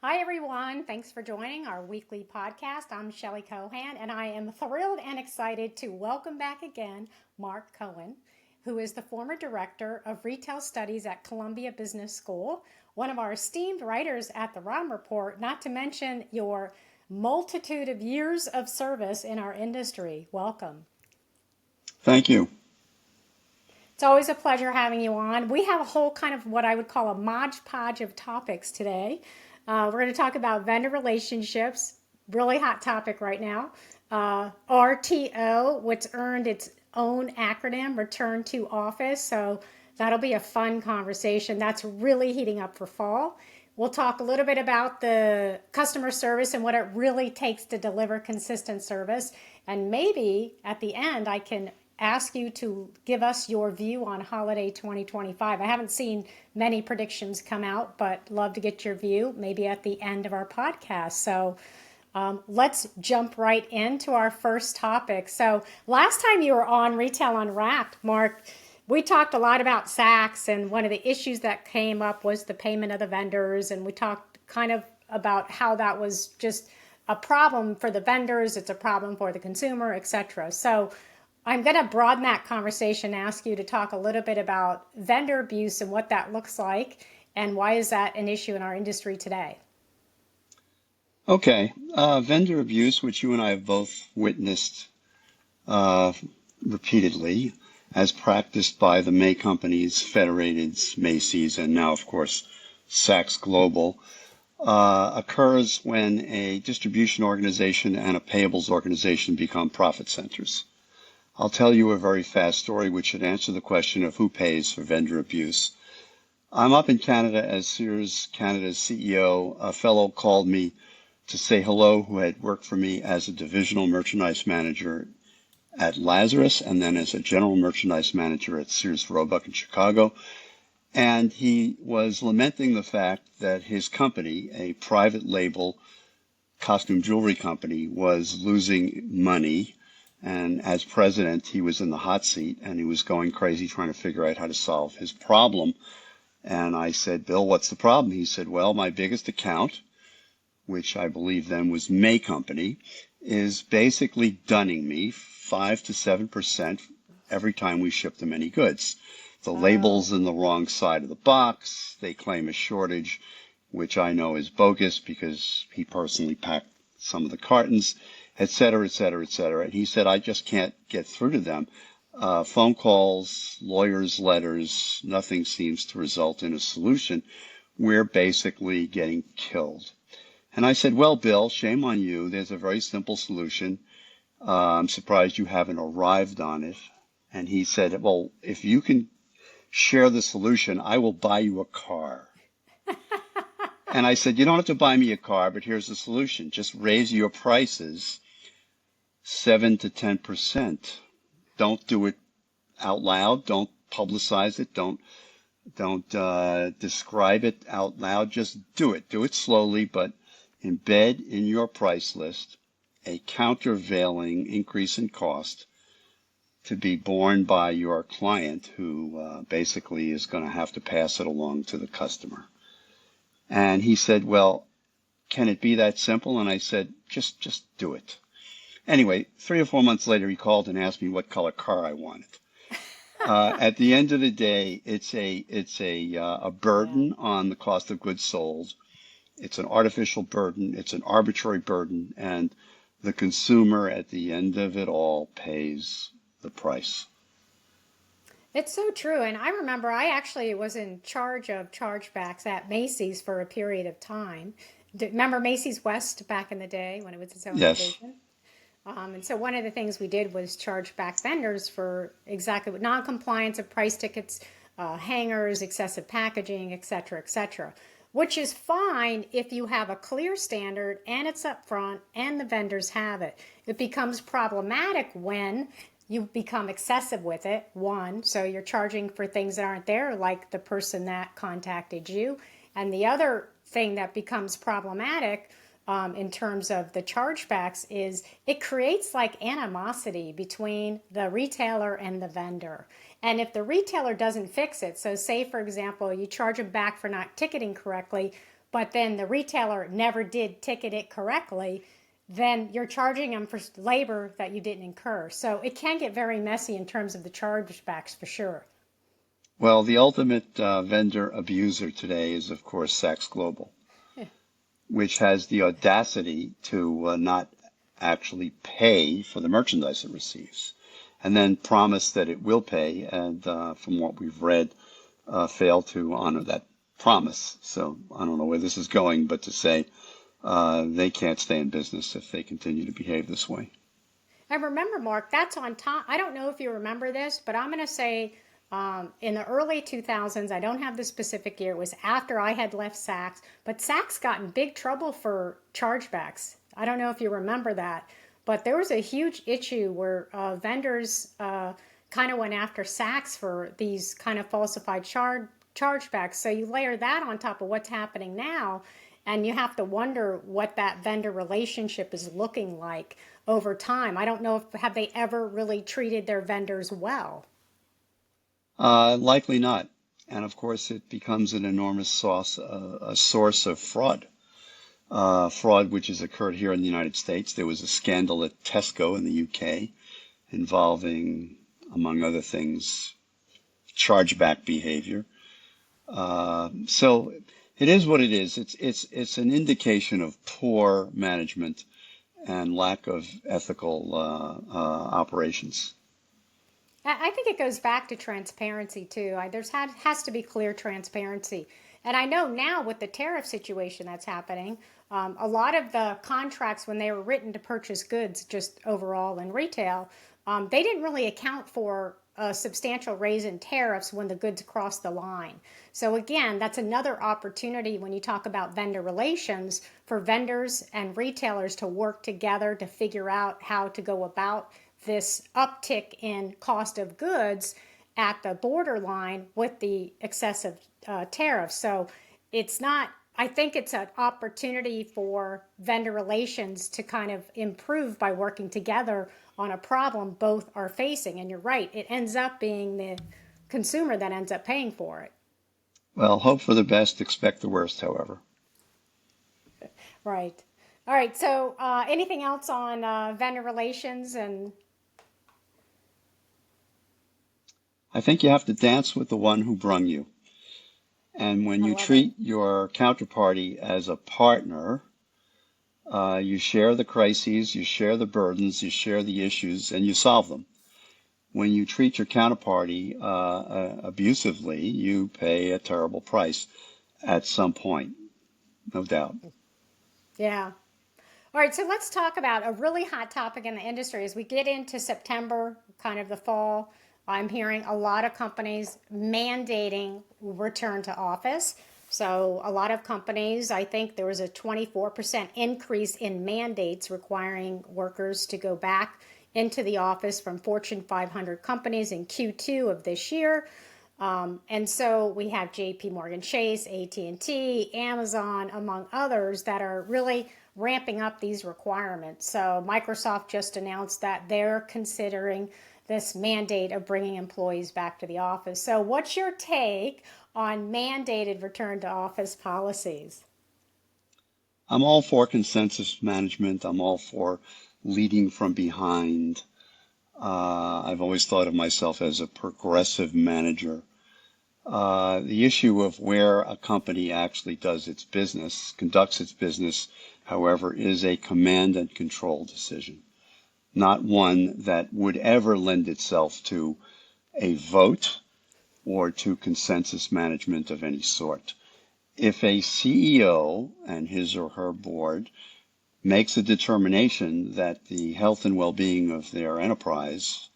Hi, everyone. Thanks for joining our weekly podcast. I'm Shelley Cohen, and I am thrilled and excited to welcome back again Mark Cohen, who is the former director of retail studies at Columbia Business School, one of our esteemed writers at the ROM Report, not to mention your multitude of years of service in our industry. Welcome. Thank you. It's always a pleasure having you on. We have a whole kind of what I would call a modge podge of topics today. We're going to talk about vendor relationships, really hot topic right now. RTO, which earned its own acronym, Return to Office. So that'll be a fun conversation. That's really heating up for fall. We'll talk a little bit about the customer service and what it really takes to deliver consistent service. And maybe at the end, I can ask you to give us your view on holiday 2025. I haven't seen many predictions come out, but love to get your view maybe at the end of our podcast. So let's jump right into our first topic. So last time you were on Retail Unwrapped, Mark, we talked a lot about SACs, and one of the issues that came up was the payment of the vendors, and we talked kind of about how that was just a problem for the vendors, it's a problem for the consumer, etc. So I'm going to broaden that conversation, ask you to talk a little bit about vendor abuse and what that looks like, and why is that an issue in our industry today? Okay. Vendor abuse, which you and I have both witnessed uh, repeatedly, as practiced by the May companies, Federated's, Macy's, and now, of course, Saks Global, occurs when a distribution organization and a payables organization become profit centers. I'll tell you a very fast story which should answer the question of who pays for vendor abuse. I'm up in Canada as Sears Canada's CEO. A fellow called me to say hello who had worked for me as a divisional merchandise manager at Lazarus and then as a general merchandise manager at Sears Roebuck in Chicago. And he was lamenting the fact that his company, a private label costume jewelry company, was losing money. And as president, he was in the hot seat and he was going crazy trying to figure out how to solve his problem. And I said, Bill, what's the problem? He said, well, my biggest account, which I believe then was May Company, is basically dunning me 5 to 7% every time we ship them any goods. The Oh, label's in the wrong side of the box. They claim a shortage, which I know is bogus because he personally packed some of the cartons, et cetera, et cetera, et cetera. And he said, I just can't get through to them. Phone calls, lawyers' letters, nothing seems to result in a solution. We're basically getting killed. And I said, well, Bill, shame on you. There's a very simple solution. I'm surprised you haven't arrived on it. And he said, well, if you can share the solution, I will buy you a car. And I said, you don't have to buy me a car, but here's the solution. Just raise your prices 7 to 10%. Don't do it out loud. Don't publicize it. Don't describe it out loud. Just do it. Do it slowly, but embed in your price list a countervailing increase in cost to be borne by your client who basically is going to have to pass it along to the customer. And he said, well, can it be that simple? And I said, just do it. Anyway, 3 or 4 months later, he called and asked me what color car I wanted. At the end of the day, it's a yeah. burden on the cost of goods sold. It's an artificial burden. It's an arbitrary burden, and the consumer at the end of it all pays the price. It's so true. And I remember I actually was in charge of chargebacks at Macy's for a period of time. Remember Macy's West back in the day when it was its own Yes. division? And so one of the things we did was charge back vendors for exactly what non-compliance of price tickets, hangers, excessive packaging, et cetera, which is fine if you have a clear standard and it's upfront and the vendors have it. It becomes problematic when you become excessive with it. One, so you're charging for things that aren't there, like the person that contacted you. And the other thing that becomes problematic in terms of the chargebacks is it creates like animosity between the retailer and the vendor. And if the retailer doesn't fix it, so say for example, you charge them back for not ticketing correctly, but then the retailer never did ticket it correctly, then you're charging them for labor that you didn't incur. So it can get very messy in terms of the chargebacks for sure. Well, the ultimate vendor abuser today is, of course, Saks Global, which has the audacity to not actually pay for the merchandise it receives, and then promise that it will pay, and from what we've read, fail to honor that promise. So I don't know where this is going, but to say they can't stay in business if they continue to behave this way. And remember, Mark, that's on top. I don't know if you remember this, but I'm going to say in the early 2000s, I don't have the specific year, it was after I had left Saks, but Saks got in big trouble for chargebacks. I don't know if you remember that, but there was a huge issue where vendors kind of went after Saks for these kind of falsified chargebacks. So you layer that on top of what's happening now, and you have to wonder what that vendor relationship is looking like over time. I don't know if have they ever really treated their vendors well. Likely not. And of course, it becomes an enormous a source of fraud. Fraud which has occurred here in the United States. There was a scandal at Tesco in the UK involving, among other things, chargeback behavior. So it is what it is. It's an indication of poor management and lack of ethical operations. I think it goes back to transparency too. There's has to be clear transparency. And I know now with the tariff situation that's happening, a lot of the contracts when they were written to purchase goods, just overall in retail, they didn't really account for a substantial raise in tariffs when the goods crossed the line. So again, that's another opportunity when you talk about vendor relations for vendors and retailers to work together to figure out how to go about this uptick in cost of goods at the borderline with the excessive tariffs. So it's not, I think it's an opportunity for vendor relations to kind of improve by working together on a problem both are facing. And you're right, it ends up being the consumer that ends up paying for it. Well, hope for the best, expect the worst, however. Right. All right. So anything else on vendor relations and I think you have to dance with the one who brung you. And when I you love it. treat your counterparty as a partner, you share the crises, you share the burdens, you share the issues, and you solve them. When you treat your counterparty abusively, you pay a terrible price at some point, no doubt. Yeah. All right, so let's talk about a really hot topic in the industry as we get into September, kind of the fall. I'm hearing a lot of companies mandating return to office. So, a lot of companies, I think there was a 24% increase in mandates requiring workers to go back into the office from Fortune 500 companies in Q2 of this year. And so we have JP Morgan Chase, AT&T, Amazon, among others that are really ramping up these requirements. So Microsoft just announced that they're considering this mandate of bringing employees back to the office. So what's your take on mandated return to office policies? I'm all for consensus management. I'm all for leading from behind. I've always thought of myself as a progressive manager. The issue of where a company actually does its business, conducts its business, however, is a command and control decision, not one that would ever lend itself to a vote or to consensus management of any sort. If a CEO and his or her board makes a determination that the health and well-being of their enterprise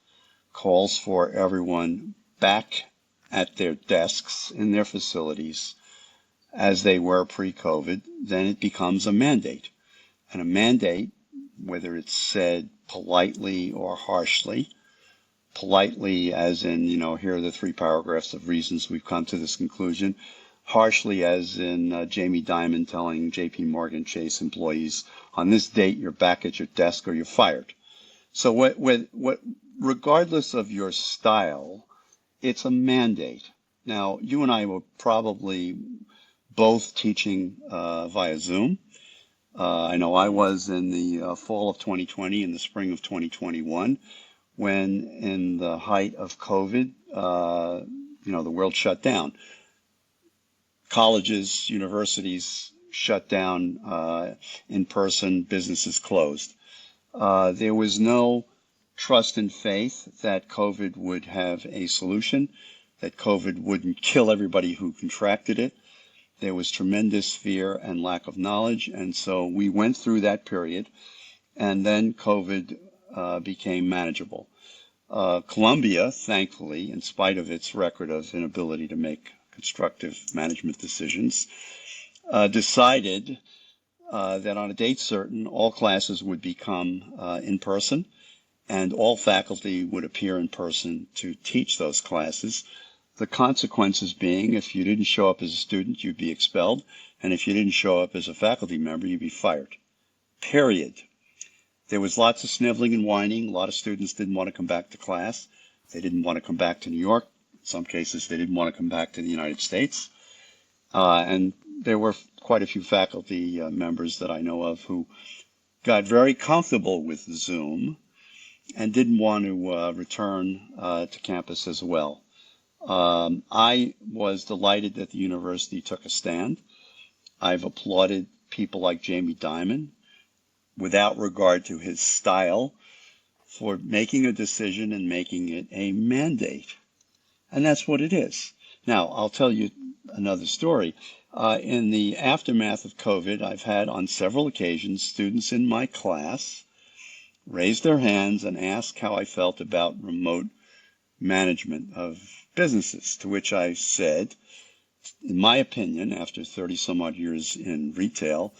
calls for everyone back at their desks in their facilities as they were pre-COVID, then it becomes a mandate. And a mandate, whether it's said politely or harshly, politely as in, here are the three paragraphs of reasons we've come to this conclusion, harshly as in Jamie Dimon telling JP Morgan Chase employees, on this date, you're back at your desk or you're fired. So regardless of your style, it's a mandate. Now, you and I will probably both teaching via Zoom. I know I was in the fall of 2020 and the spring of 2021 when, in the height of COVID, the world shut down. Colleges, universities shut down in person, businesses closed. There was no trust and faith that COVID would have a solution, that COVID wouldn't kill everybody who contracted it. There was tremendous fear and lack of knowledge. And so we went through that period, and then COVID became manageable. Columbia, thankfully, in spite of its record of inability to make constructive management decisions, decided that on a date certain, all classes would become in person, and all faculty would appear in person to teach those classes. The consequences being, if you didn't show up as a student, you'd be expelled, and if you didn't show up as a faculty member, you'd be fired. Period. There was lots of sniveling and whining. A lot of students didn't want to come back to class. They didn't want to come back to New York. In some cases, they didn't want to come back to the United States. And there were quite a few faculty members that I know of who got very comfortable with Zoom and didn't want to return to campus as well. I was delighted that the university took a stand. I've applauded people like Jamie Dimon, without regard to his style, for making a decision and making it a mandate. And that's what it is. Now, I'll tell you another story. In the aftermath of COVID, I've had on several occasions students in my class raise their hands and ask how I felt about remote management of businesses, to which I said, in my opinion, after 30 some odd years in retail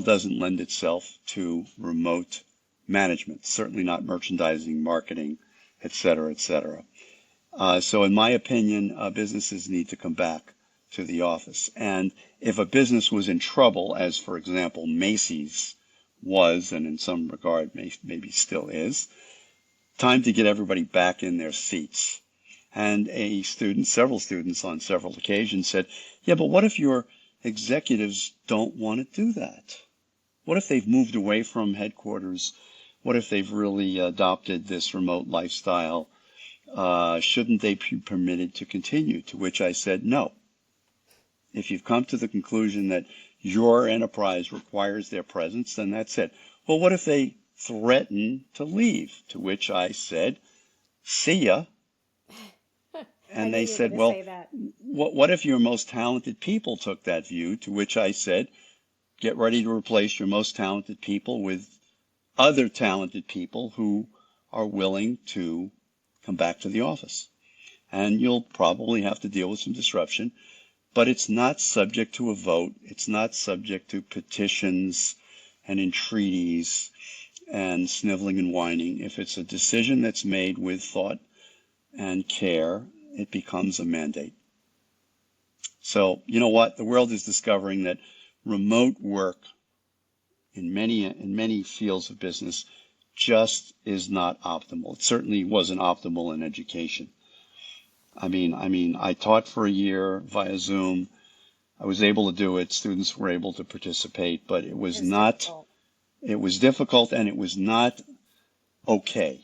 doesn't lend itself to remote management, certainly not merchandising, marketing, et cetera, et cetera. So in my opinion, businesses need to come back to the office. And if a business was in trouble, as for example Macy's was, and in some regard maybe still is, time to get everybody back in their seats. And several students on several occasions said, yeah, but what if your executives don't want to do that? What if they've moved away from headquarters? What if they've really adopted this remote lifestyle? Shouldn't they be permitted to continue? To which I said, no. If you've come to the conclusion that your enterprise requires their presence, then that's it. Well, what if they threaten to leave? To which I said, see ya. And they said, well, what if your most talented people took that view? To which I said, get ready to replace your most talented people with other talented people who are willing to come back to the office. And you'll probably have to deal with some disruption, but it's not subject to a vote. It's not subject to petitions and entreaties and sniveling and whining. If it's a decision that's made with thought and care, it becomes a mandate. So, you know what? The world is discovering that remote work in many fields of business just is not optimal. It certainly wasn't optimal in education. I taught for a year via Zoom. I was able to do it. Students were able to participate, but it was difficult and it was not okay.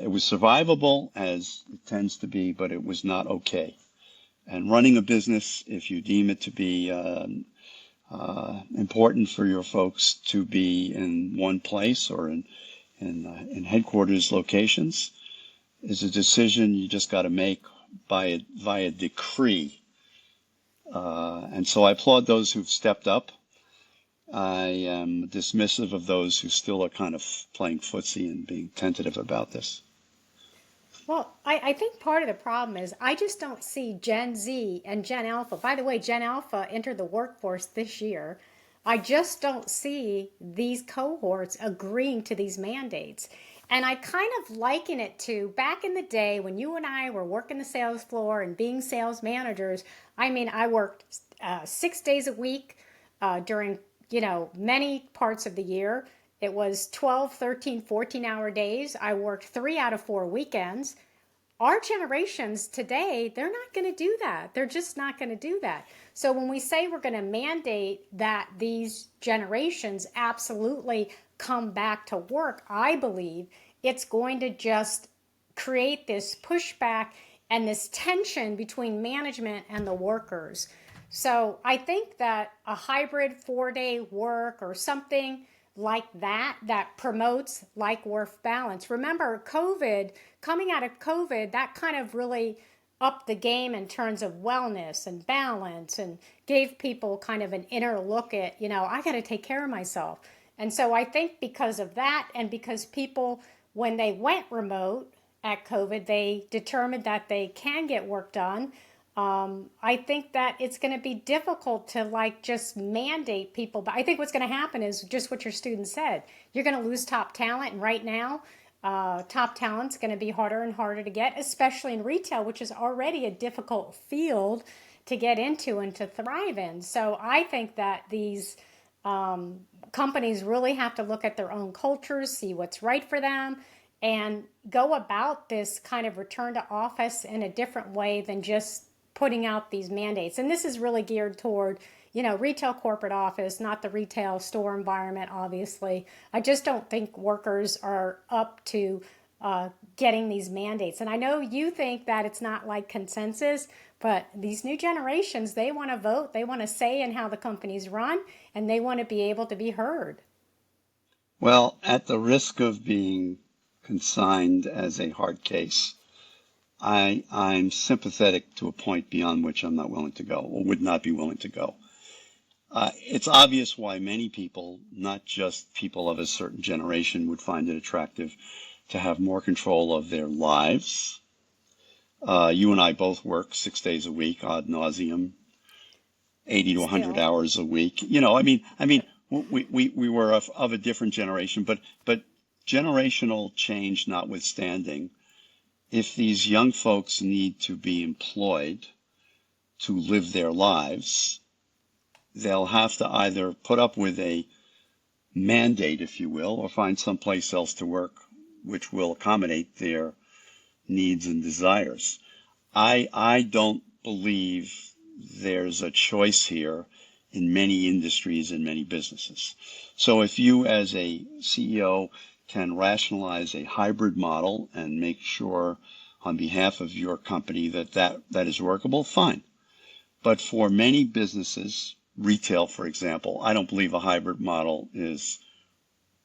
It was survivable, as it tends to be, but it was not okay. And running a business, if you deem it to be important for your folks to be in one place or in headquarters locations, is a decision you just got to make via decree. And so I applaud those who've stepped up. I am dismissive of those who still are kind of playing footsie and being tentative about this. Well, I think part of the problem is I just don't see Gen Z and Gen Alpha. By the way, Gen Alpha entered the workforce this year. I just don't see these cohorts agreeing to these mandates. And I kind of liken it to back in the day when you and I were working the sales floor and being sales managers. I worked 6 days a week during, many parts of the year. It was 12, 13, 14-hour days. I worked 3 out of 4 weekends. our generations today, they're not going to do that. They're just not going to do that. So when we say we're going to mandate that these generations absolutely come back to work, I believe it's going to just create this pushback and this tension between management and the workers. So I think that a hybrid 4-day work or something like that promotes like work balance. Remember, COVID, coming out of COVID, that kind of really upped the game in terms of wellness and balance and gave people kind of an inner look at, I got to take care of myself. And so I think because of that, and because people, when they went remote at COVID, they determined that they can get work done. I think that it's going to be difficult to like just mandate people. But I think what's going to happen is just what your student said. You're going to lose top talent. And right now, top talent's going to be harder and harder to get, especially in retail, which is already a difficult field to get into and to thrive in. So I think that these companies really have to look at their own cultures, see what's right for them, and go about this kind of return to office in a different way than just putting out these mandates. And this is really geared toward, retail corporate office, not the retail store environment, obviously. I just don't think workers are up to getting these mandates. And I know you think that it's not like consensus, but these new generations, they want to vote, they want to say in how the companies run, and they want to be able to be heard. Well, at the risk of being consigned as a hard case, I'm sympathetic to a point beyond which I'm not willing to go, or would not be willing to go. It's obvious why many people, not just people of a certain generation, would find it attractive to have more control of their lives. You and I both work 6 days a week, ad nauseum, 80 to 100 Still. hours a week. We were of a different generation, but generational change notwithstanding, if these young folks need to be employed to live their lives, they'll have to either put up with a mandate, if you will, or find someplace else to work which will accommodate their needs and desires. I don't believe there's a choice here in many industries and many businesses. So if you as a CEO can rationalize a hybrid model and make sure on behalf of your company that is workable, fine. But for many businesses, retail, for example, I don't believe a hybrid model is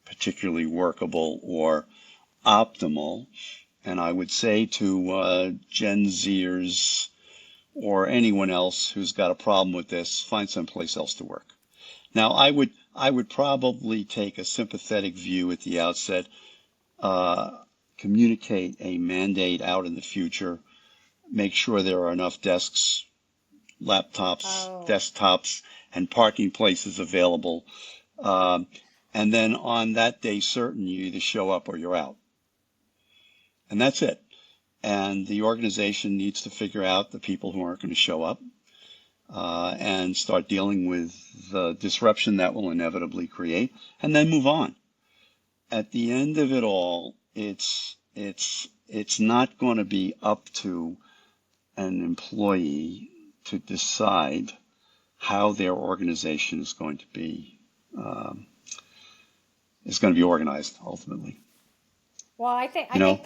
particularly workable or optimal. And I would say to Gen Zers or anyone else who's got a problem with this, find someplace else to work. Now, I would probably take a sympathetic view at the outset, communicate a mandate out in the future, make sure there are enough desks, laptops, Oh, desktops, and parking places available. And then on that day certain, you either show up or you're out. And that's it. And the organization needs to figure out the people who aren't going to show up and start dealing with the disruption that will inevitably create, and then move on. At the end of it all, it's not going to be up to an employee to decide how their organization um, is going to be organized ultimately. well, I think You I know, think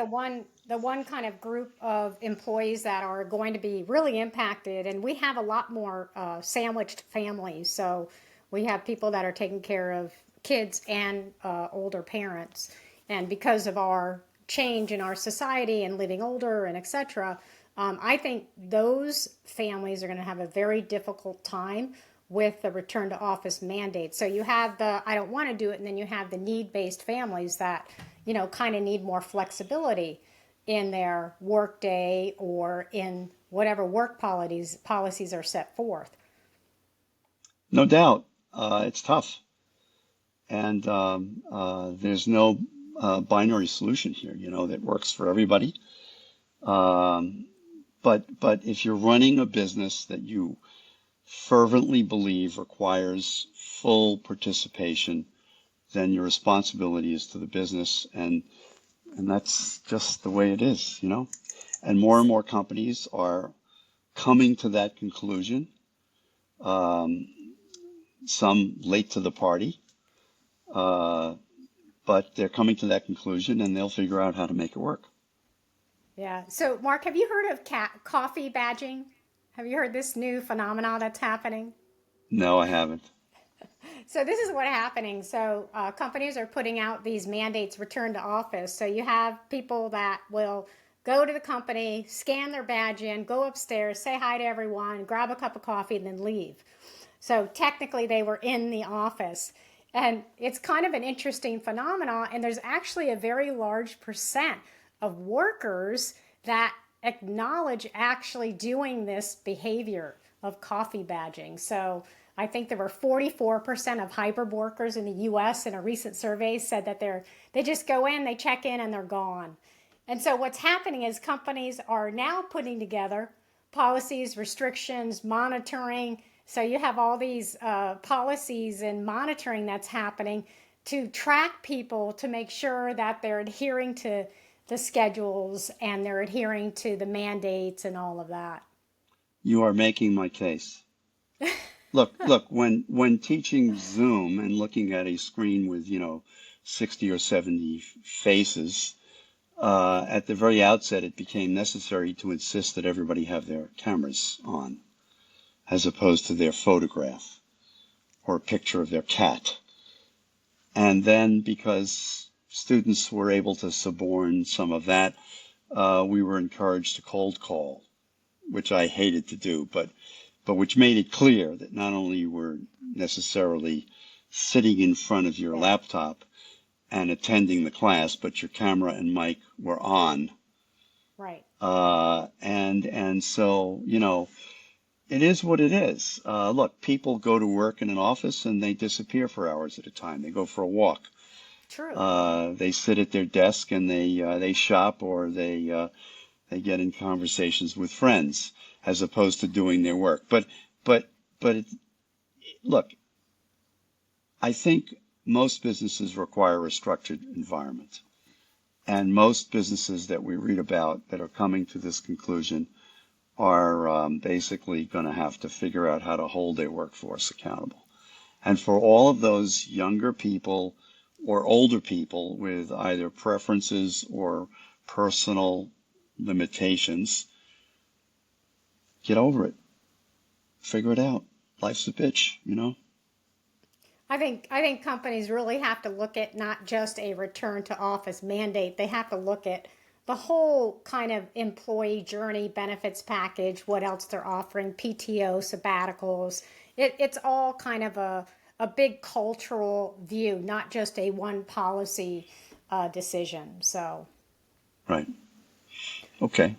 the one kind of group of employees that are going to be really impacted, and we have a lot more sandwiched families. So we have people that are taking care of kids and older parents, and because of our change in our society and living older and etc. I think those families are going to have a very difficult time with the return to office mandate. So you have the I don't want to do it, and then you have the need based families that, kind of need more flexibility in their work day or in whatever work policies are set forth. no doubt, it's tough, and there's no binary solution here, that works for everybody. Um, but if you're running a business that you fervently believe requires full participation, then your responsibility is to the business, and that's just the way it is. and more companies are coming to that conclusion. Um, some late to the party, uh, but they're coming to that conclusion and they'll figure out how to make it work. Yeah. So, Mark, have you heard of coffee badging? Have you heard this new phenomenon that's happening? No, I haven't. So this is what's happening. So companies are putting out these mandates return to office. So you have people that will go to the company, scan their badge in, go upstairs, say hi to everyone, grab a cup of coffee, and then leave. So technically they were in the office. And it's kind of an interesting phenomenon. And there's actually a very large percent of workers that acknowledge actually doing this behavior of coffee badging. So I think there were 44% of hybrid workers in the US in a recent survey said that they just go in, they check in, and they're gone. And so what's happening is companies are now putting together policies, restrictions, monitoring. So you have all these policies and monitoring that's happening to track people to make sure that they're adhering to the schedules and they're adhering to the mandates and all of that. You are making my case. Look, when teaching Zoom and looking at a screen with, 60 or 70 faces, at the very outset, it became necessary to insist that everybody have their cameras on, as opposed to their photograph or a picture of their cat. And then because students were able to suborn some of that, we were encouraged to cold call, which I hated to do, but which made it clear that not only you were necessarily sitting in front of your Yeah, laptop and attending the class, but your camera and mic were on. right. And so, it is what it is. Look, people go to work in an office and they disappear for hours at a time. They go for a walk. True. They sit at their desk and they shop or they get in conversations with friends as opposed to doing their work. But look, I think most businesses require a structured environment. And most businesses that we read about that are coming to this conclusion are basically going to have to figure out how to hold their workforce accountable. And for all of those younger people or older people with either preferences or personal limitations, get over it. Figure it out. Life's a bitch. I think companies really have to look at not just a return to office mandate. They have to look at the whole kind of employee journey benefits package, what else they're offering, PTO, sabbaticals. It's all kind of a big cultural view, not just a one policy decision. So Right. Okay.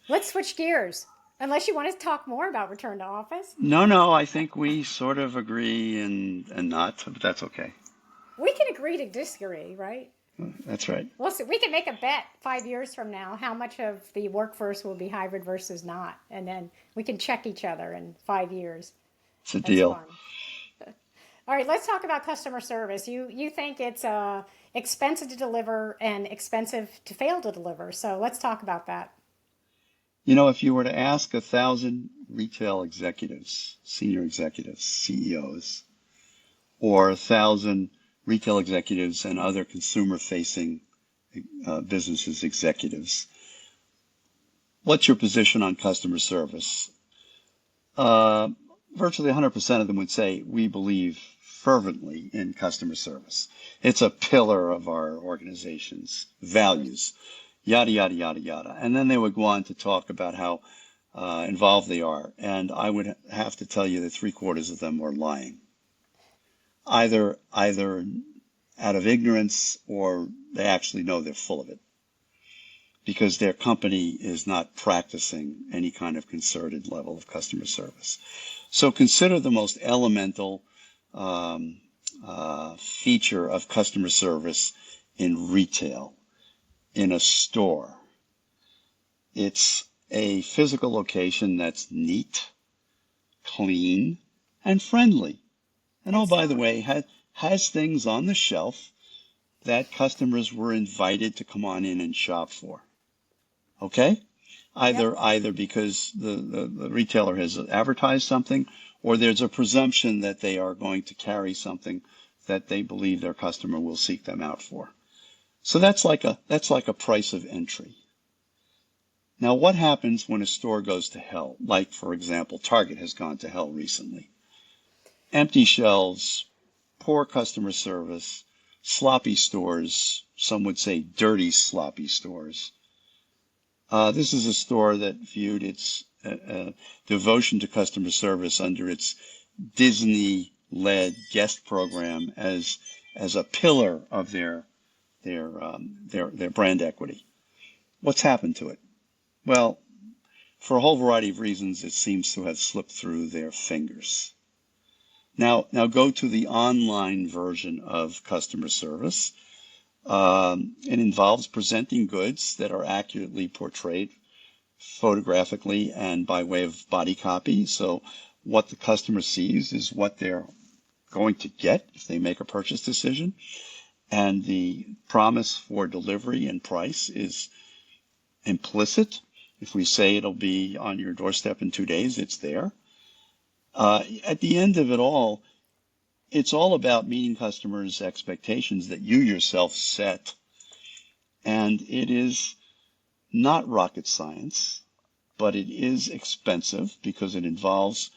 let's switch gears. Unless you want to talk more about return to office, No, I think we sort of agree and not, but that's okay. we can agree to disagree, right? That's right. Well, so we can make a bet 5 years from now how much of the workforce will be hybrid versus not, and then we can check each other in 5 years. It's a That's deal. fun. All right, let's talk about customer service. You think it's expensive to deliver and expensive to fail to deliver. So let's talk about that. If you were to ask 1,000 retail executives, senior executives, CEOs, or 1,000 retail executives and other consumer-facing businesses executives, what's your position on customer service? Uh, Virtually 100% of them would say we believe fervently in customer service. It's a pillar of our organization's values, yada, yada, yada, yada. And then they would go on to talk about how involved they are. And I would have to tell you that three-quarters of them were lying, either out of ignorance or they actually know they're full of it because their company is not practicing any kind of concerted level of customer service. So consider the most elemental feature of customer service in retail, in a store. It's a physical location that's neat, clean, and friendly. And oh, That's by the smart. way, has things on the shelf that customers were invited to come on in and shop for. Okay? Yep. either because the retailer has advertised something, or there's a presumption that they are going to carry something that they believe their customer will seek them out for. So that's like a price of entry. Now, what happens when a store goes to hell? Like, for example, Target has gone to hell recently. Empty shelves, poor customer service, sloppy stores, some would say dirty, sloppy stores. This is a store that viewed its devotion to customer service under its Disney-led guest program as a pillar of their brand equity. What's happened to it? Well, for a whole variety of reasons, it seems to have slipped through their fingers. Now go to the online version of customer service. It involves presenting goods that are accurately portrayed photographically and by way of body copy. So what the customer sees is what they're going to get if they make a purchase decision. And the promise for delivery and price is implicit. If we say it'll be on your doorstep in 2 days, it's there. At the end of it all, it's all about meeting customers' expectations that you yourself set. And it is not rocket science, but it is expensive because it involves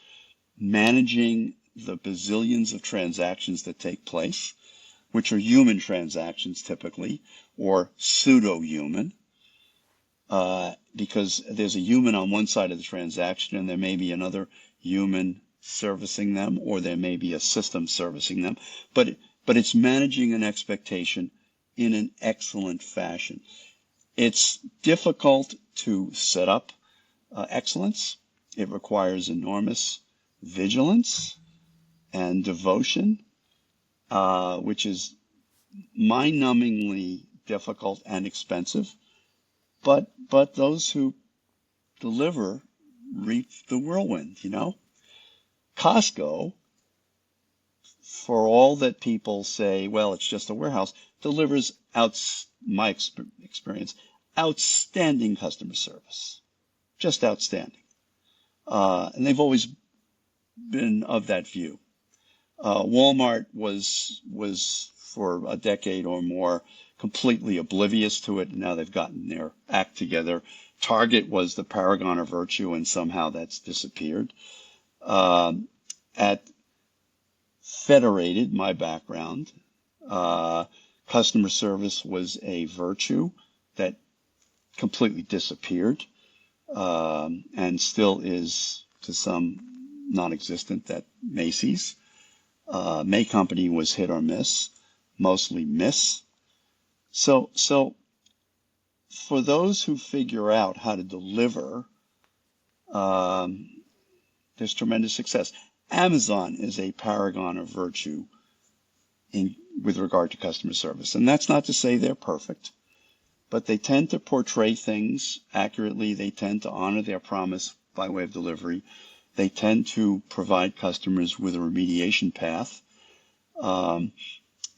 managing the bazillions of transactions that take place, which are human transactions typically, or pseudo-human, because there's a human on one side of the transaction and there may be another human servicing them, or there may be a system servicing them, but it's managing an expectation in an excellent fashion. It's difficult to set up excellence. It requires enormous vigilance and devotion, which is mind-numbingly difficult and expensive. But those who deliver reap the whirlwind, you know? Costco, for all that people say, well, it's just a warehouse, delivers my experience, outstanding customer service. Just outstanding. And they've always been of that view. Walmart was for a decade or more completely oblivious to it, and now they've gotten their act together. Target was the paragon of virtue, and somehow that's disappeared. At Federated, my background, customer service was a virtue that completely disappeared, and still is to some non-existent at Macy's. May Company was hit or miss, mostly miss. So for those who figure out how to deliver, there's tremendous success. Amazon is a paragon of virtue with regard to customer service. And that's not to say they're perfect, but they tend to portray things accurately. They tend to honor their promise by way of delivery. They tend to provide customers with a remediation path.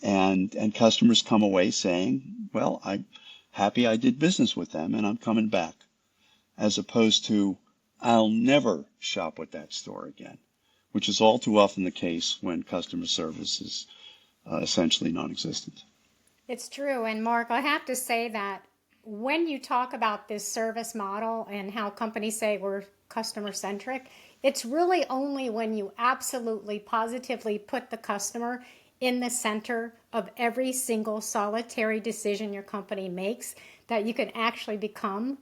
And customers come away saying, well, I'm happy I did business with them and I'm coming back, as opposed to, I'll never shop with that store again, which is all too often the case when customer service is essentially non-existent. It's true. And Mark, I have to say that when you talk about this service model and how companies say we're customer centric, it's really only when you absolutely positively put the customer in the center of every single solitary decision your company makes that you can actually become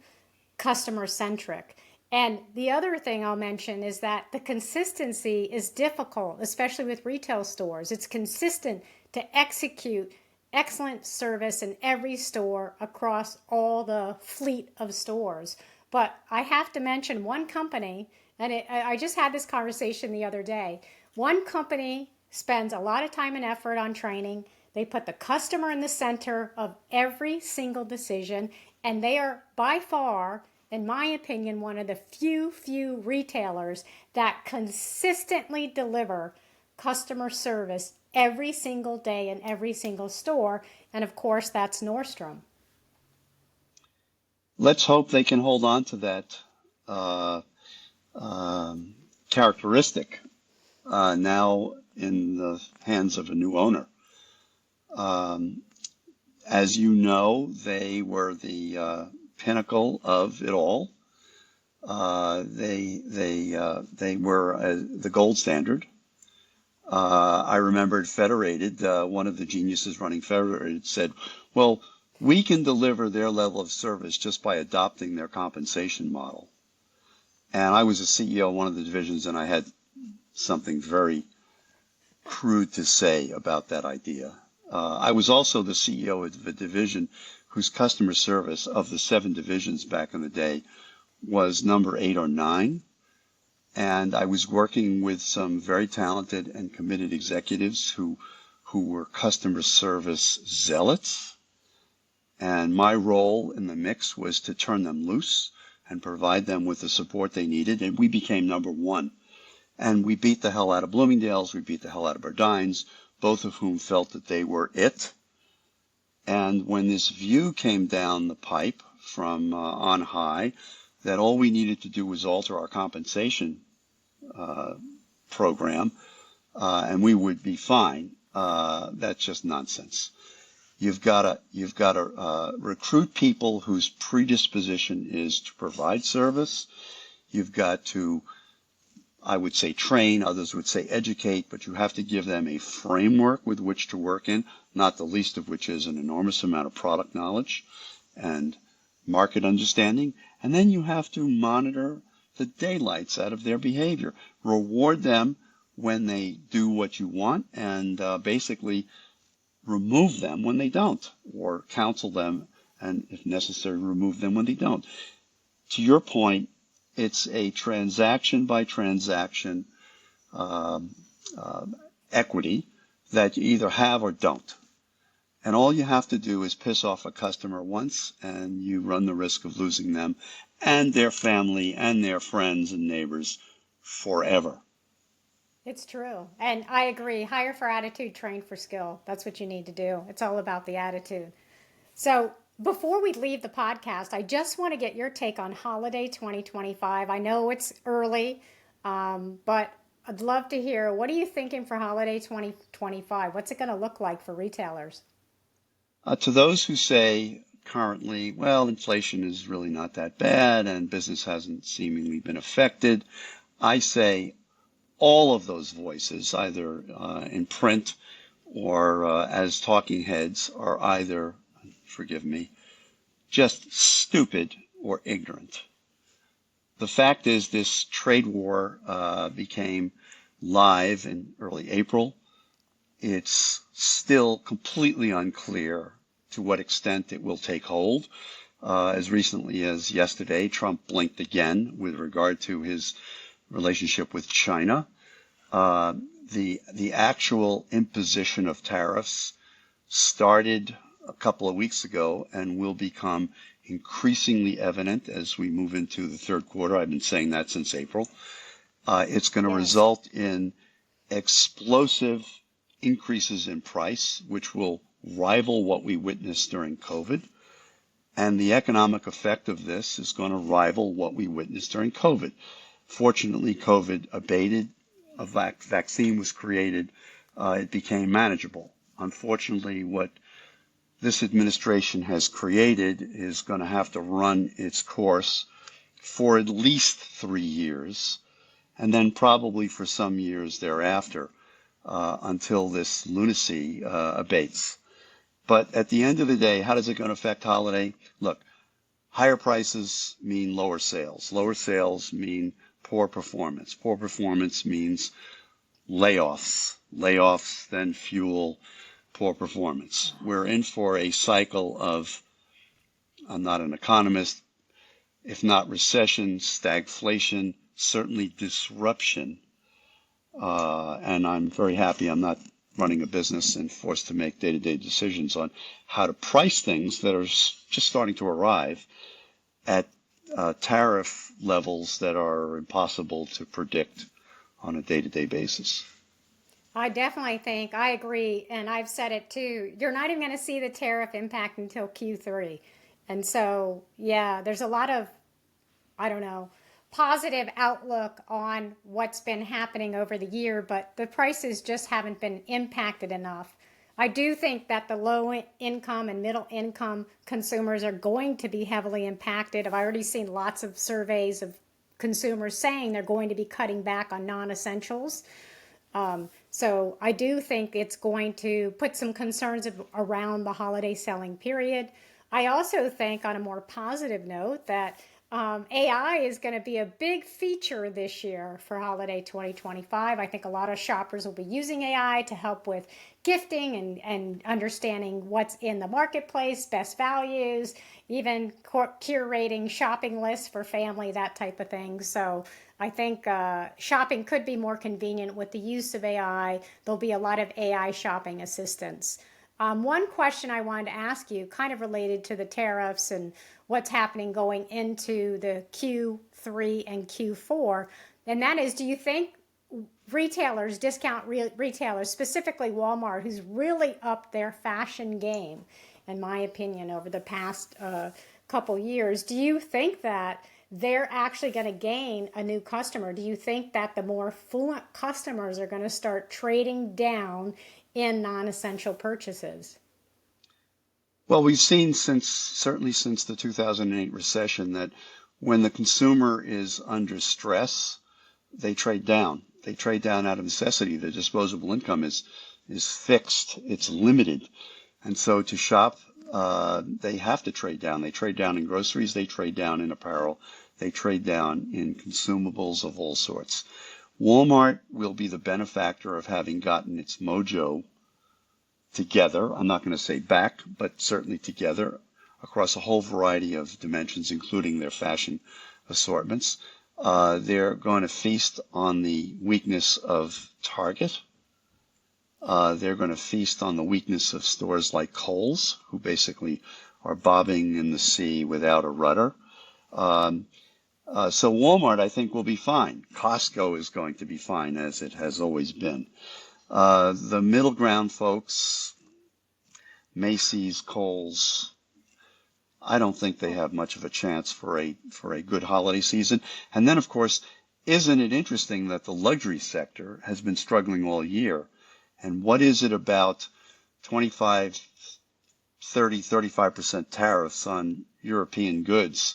customer centric. And the other thing I'll mention is that the consistency is difficult, especially with retail stores. It's consistent to execute excellent service in every store across all the fleet of stores. But I have to mention one company, and I just had this conversation the other day. One company spends a lot of time and effort on training. They put the customer in the center of every single decision, and they are by far, in my opinion, one of the few retailers that consistently deliver customer service every single day in every single store. And of course, that's Nordstrom. let's hope they can hold on to that uh, um, characteristic now in the hands of a new owner. Um, as you know, they were the pinnacle of it all. They were the gold standard. I remembered Federated, one of the geniuses running Federated said, well, we can deliver their level of service just by adopting their compensation model. And I was a CEO of one of the divisions, and I had something very crude to say about that idea. I was also the CEO of a division whose customer service of the 7 divisions back in the day was number 8 or 9. And I was working with some very talented and committed executives who were customer service zealots. And my role in the mix was to turn them loose and provide them with the support they needed. And we became number 1. And we beat the hell out of Bloomingdale's. We beat the hell out of Burdines, both of whom felt that they were it. And when this view came down the pipe from on high, that all we needed to do was alter our compensation program, and we would be fine. That's just nonsense. You've got to recruit people whose predisposition is to provide service. You've got to, I would say, train. Others would say educate, but you have to give them a framework with which to work in. Not the least of which is an enormous amount of product knowledge and market understanding. And then you have to monitor the daylights out of their behavior. Reward them when they do what you want, and basically remove them when they don't, or counsel them, and if necessary, remove them when they don't. To your point, it's a transaction by transaction um, equity that you either have or don't. And all you have to do is piss off a customer once, and you run the risk of losing them and their family and their friends and neighbors forever. It's true. And I agree. Hire for attitude, train for skill. That's what you need to do. It's all about the attitude. So before we leave the podcast, I just want to get your take on holiday 2025. I know it's early, but I'd love to hear, what are you thinking for holiday 2025? What's it going to look like for retailers? To those who say currently, well, inflation is really not that bad and business hasn't seemingly been affected, I say all of those voices, either in print or as talking heads, are either, forgive me, just stupid or ignorant. The fact is, this trade war became live in early April. It's still completely unclear to what extent it will take hold. As recently as yesterday, Trump blinked again with regard to his relationship with China. Uh, the actual imposition of tariffs started a couple of weeks ago and will become increasingly evident as we move into the third quarter. I've been saying that since April. It's going to Yes. result in explosive increases in price, which will rival what we witnessed during COVID. And the economic effect of this is going to rival what we witnessed during COVID. Fortunately, COVID abated. A vaccine was created. It became manageable. Unfortunately, what this administration has created is going to have to run its course for at least 3 years, and then probably for some years thereafter, until this lunacy abates. But at the end of the day, how is it going to affect holiday? Look, higher prices mean lower sales. Lower sales mean poor performance. Poor performance means layoffs. Layoffs then fuel poor performance. We're in for a cycle of, I'm not an economist, if not recession, stagflation, certainly disruption. And I'm very happy I'm not running a business and forced to make day-to-day decisions on how to price things that are just starting to arrive at tariff levels that are impossible to predict on a day-to-day basis. I definitely think I agree, and I've said it too. You're not even going to see the tariff impact until Q3. And so, yeah, there's a lot of, I don't know, positive outlook on what's been happening over the year, but the prices just haven't been impacted enough. I do think that the low income and middle income consumers are going to be heavily impacted. I've already seen lots of surveys of consumers saying they're going to be cutting back on non essentials. So I do think it's going to put some concerns around the holiday selling period. I also think, on a more positive note, that AI is going to be a big feature this year for holiday 2025. I think a lot of shoppers will be using AI to help with gifting and understanding what's in the marketplace, best values, even curating shopping lists for family, that type of thing. So I think shopping could be more convenient with the use of AI. There'll be a lot of AI shopping assistance. One question I wanted to ask you, kind of related to the tariffs and what's happening going into the Q3 and Q4, and that is, do you think retailers, retailers, specifically Walmart, who's really upped their fashion game, in my opinion, over the past couple years, do you think that they're actually going to gain a new customer? Do you think that the more affluent customers are going to start trading down in non-essential purchases? Well, we've seen certainly since the 2008 recession, that when the consumer is under stress, they trade down. They trade down out of necessity. Their disposable income is fixed. It's limited. And so to shop, they have to trade down. They trade down in groceries. They trade down in apparel. They trade down in consumables of all sorts. Walmart will be the benefactor of having gotten its mojo together. I'm not going to say back, but certainly together across a whole variety of dimensions, including their fashion assortments. They're going to feast on the weakness of Target. They're going to feast on the weakness of stores like Kohl's, who basically are bobbing in the sea without a rudder. So Walmart, I think, will be fine. Costco is going to be fine, as it has always been. The middle ground folks, Macy's, Kohl's, I don't think they have much of a chance for a good holiday season. And then, of course, isn't it interesting that the luxury sector has been struggling all year? And what is it about 25, 30, 35% tariffs on European goods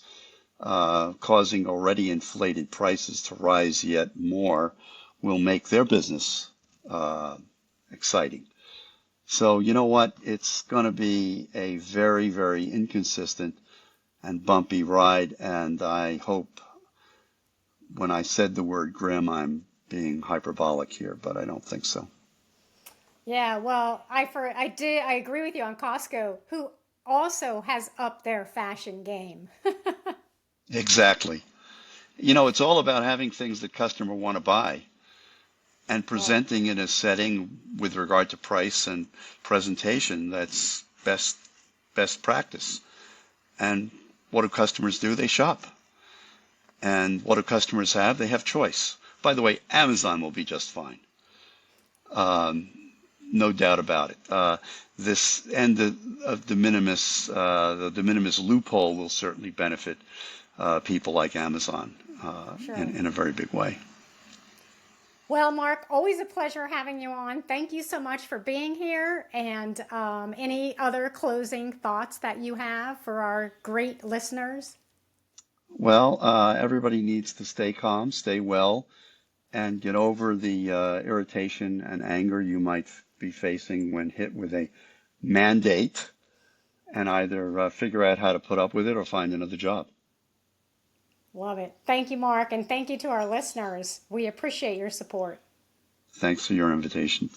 causing already inflated prices to rise yet more will make their business exciting? So you know what? It's going to be a very, very inconsistent and bumpy ride. And I hope when I said the word grim, I'm being hyperbolic here, but I don't think so. Yeah, well, I agree with you on Costco, who also has upped their fashion game. Exactly. You know, it's all about having things that customer want to buy and Right. presenting in a setting with regard to price and presentation that's best practice. And what do customers do? They shop. And what do customers have? They have choice. By the way, Amazon will be just fine. Um, no doubt about it. This and the de minimis loophole will certainly benefit people like Amazon Sure. in a very big way. Well, Mark, always a pleasure having you on. Thank you so much for being here. And any other closing thoughts that you have for our great listeners? Well, everybody needs to stay calm, stay well, and get over the irritation and anger you might be facing when hit with a mandate, and either figure out how to put up with it or find another job. Love it. Thank you, Mark. And thank you to our listeners. We appreciate your support. Thanks for your invitation.